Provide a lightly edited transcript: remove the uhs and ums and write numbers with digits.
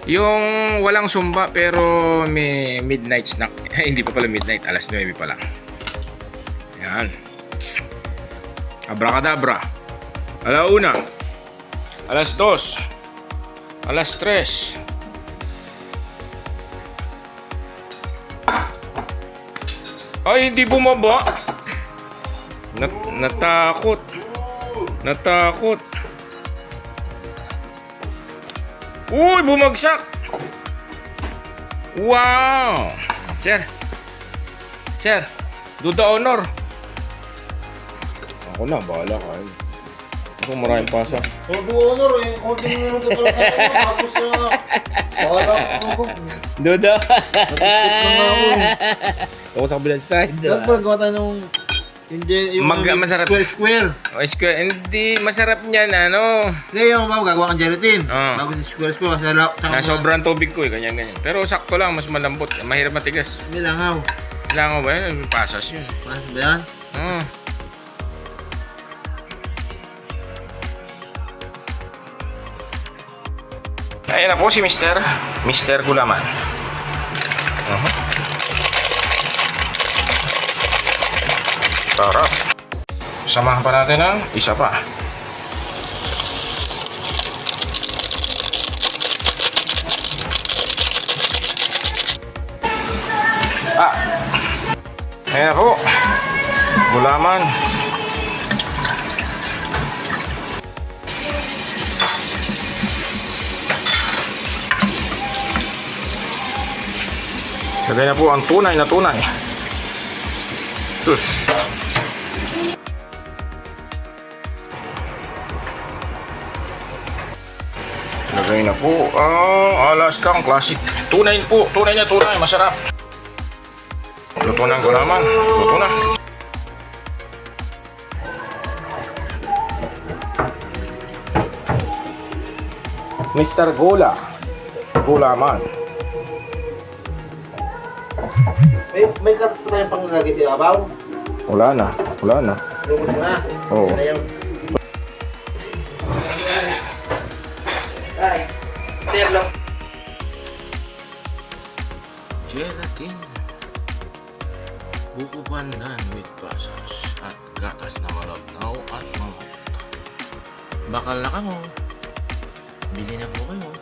Yung walang sumba pero may midnight snack. Hindi pa pala midnight, alas 9 pa lang. Yan. Abracadabra. Alauna. Alas 2. Alas 3. Ay, hindi bumaba. Natakot. Natakot. Uy, bumagsak. Wow. Sir. Sir, do the honor. Ako na, bahala ka. Ako maraming pasa. Oh, do honor eh. Konti na lang ito talaga. Tapos na. Bahala ko. Duda. Natisip na nga ako eh. Ako sa kabilang side. Dapat pala gawa tayo nung... Hindi, yung masarap. square. Oh, square. Hindi, masarap niyan, ano. Hindi, yung gagawa kang gelatin. Oo. Bago yung square. Na sobrang tubig ko eh, ganyan-ganyan. Pero sakto lang, mas malambot. Mahirap matigas. May langaw. Kailangan ba yun? Pasas yun. Ano ba yan? Oo. Ayan na po si Mr. Gulaman. Sarap. Samahan pa natin ng isa pa. Ayan na po. Gulaman. Lagay na po ang tunay na tunay. Sus. Lagay na po ang Alaskang Classic. Tunay po. Tunay na tunay. Masarap. Luto ng gulaman. Luto na. Mr. Gulaman. May katas pa tayong panglagay sa abaw? Wala na. Yung na. Oo. Ay, terlo. Gelatin. Buko pandan with pasas at gatas na malabnaw at mamot. Bakal na kamo. Bili na po kayo.